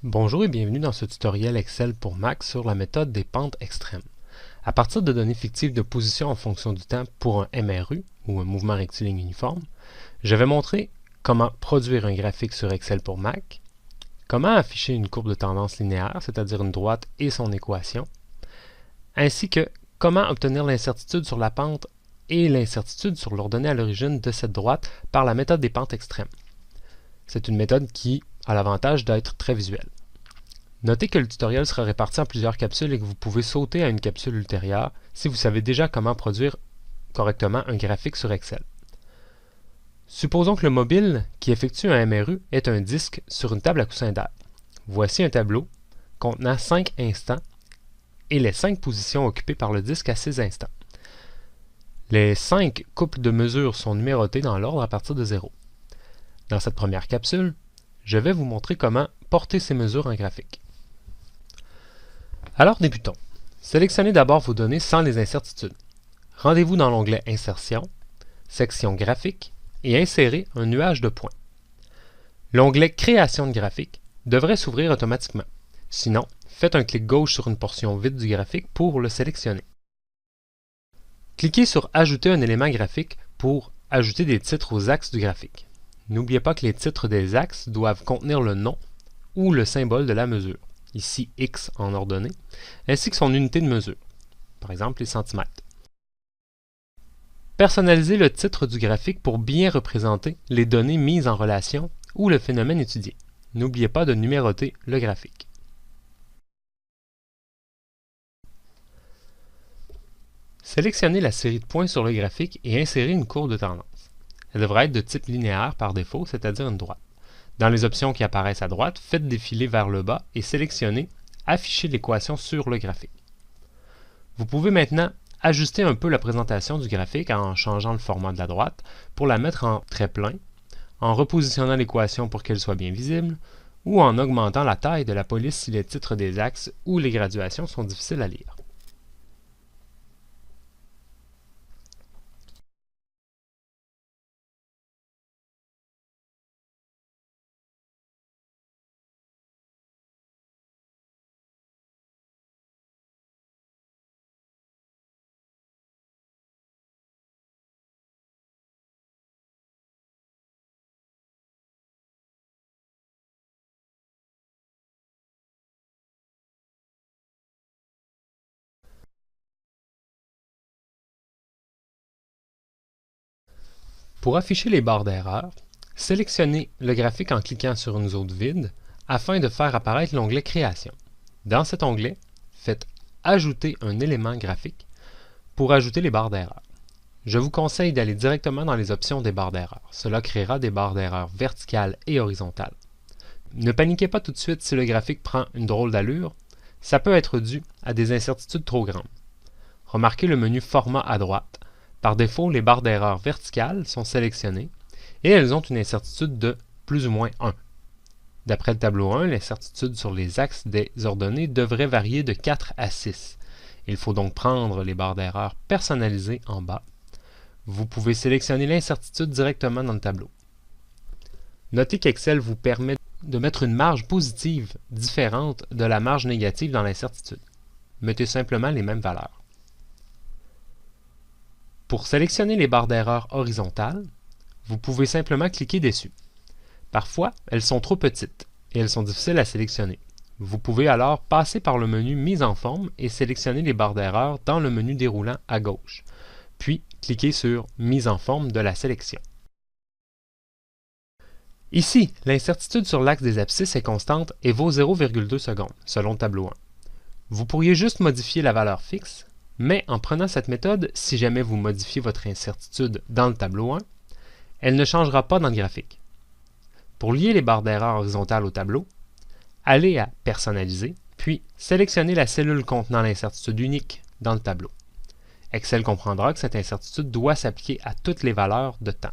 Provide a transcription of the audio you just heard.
Bonjour et bienvenue dans ce tutoriel Excel pour Mac sur la méthode des pentes extrêmes. À partir de données fictives de position en fonction du temps pour un MRU, ou un mouvement rectiligne uniforme, je vais montrer comment produire un graphique sur Excel pour Mac, comment afficher une courbe de tendance linéaire, c'est-à-dire une droite et son équation, ainsi que comment obtenir l'incertitude sur la pente et l'incertitude sur l'ordonnée à l'origine de cette droite par la méthode des pentes extrêmes. C'est une méthode qui a l'avantage d'être très visuelle. Notez que le tutoriel sera réparti en plusieurs capsules et que vous pouvez sauter à une capsule ultérieure si vous savez déjà comment produire correctement un graphique sur Excel. Supposons que le mobile qui effectue un MRU est un disque sur une table à coussin d'air. Voici un tableau contenant 5 instants et les 5 positions occupées par le disque à ces instants. Les 5 couples de mesures sont numérotées dans l'ordre à partir de 0. Dans cette première capsule, je vais vous montrer comment porter ces mesures en graphique. Alors débutons. Sélectionnez d'abord vos données sans les incertitudes. Rendez-vous dans l'onglet Insertion, section Graphique et insérez un nuage de points. L'onglet Création de graphique devrait s'ouvrir automatiquement. Sinon, faites un clic gauche sur une portion vide du graphique pour le sélectionner. Cliquez sur Ajouter un élément graphique pour ajouter des titres aux axes du graphique. N'oubliez pas que les titres des axes doivent contenir le nom ou le symbole de la mesure, ici X en ordonnée, ainsi que son unité de mesure, par exemple les centimètres. Personnalisez le titre du graphique pour bien représenter les données mises en relation ou le phénomène étudié. N'oubliez pas de numéroter le graphique. Sélectionnez la série de points sur le graphique et insérez une courbe de tendance. Elle devra être de type linéaire par défaut, c'est-à-dire une droite. Dans les options qui apparaissent à droite, faites défiler vers le bas et sélectionnez « Afficher l'équation sur le graphique ». Vous pouvez maintenant ajuster un peu la présentation du graphique en changeant le format de la droite pour la mettre en trait plein, en repositionnant l'équation pour qu'elle soit bien visible, ou en augmentant la taille de la police si les titres des axes ou les graduations sont difficiles à lire. Pour afficher les barres d'erreur, sélectionnez le graphique en cliquant sur une zone vide afin de faire apparaître l'onglet Création. Dans cet onglet, faites Ajouter un élément graphique pour ajouter les barres d'erreur. Je vous conseille d'aller directement dans les options des barres d'erreur. Cela créera des barres d'erreur verticales et horizontales. Ne paniquez pas tout de suite si le graphique prend une drôle d'allure. Ça peut être dû à des incertitudes trop grandes. Remarquez le menu Format à droite. Par défaut, les barres d'erreur verticales sont sélectionnées et elles ont une incertitude de plus ou moins 1. D'après le tableau 1, l'incertitude sur les axes des ordonnées devrait varier de 4 à 6. Il faut donc prendre les barres d'erreur personnalisées en bas. Vous pouvez sélectionner l'incertitude directement dans le tableau. Notez qu'Excel vous permet de mettre une marge positive différente de la marge négative dans l'incertitude. Mettez simplement les mêmes valeurs. Pour sélectionner les barres d'erreur horizontales, vous pouvez simplement cliquer dessus. Parfois, elles sont trop petites et elles sont difficiles à sélectionner. Vous pouvez alors passer par le menu Mise en forme et sélectionner les barres d'erreur dans le menu déroulant à gauche, puis cliquez sur Mise en forme de la sélection. Ici, l'incertitude sur l'axe des abscisses est constante et vaut 0,2 secondes, selon le tableau 1. Vous pourriez juste modifier la valeur fixe, mais en prenant cette méthode, si jamais vous modifiez votre incertitude dans le tableau 1, elle ne changera pas dans le graphique. Pour lier les barres d'erreur horizontales au tableau, allez à Personnaliser, puis sélectionnez la cellule contenant l'incertitude unique dans le tableau. Excel comprendra que cette incertitude doit s'appliquer à toutes les valeurs de temps.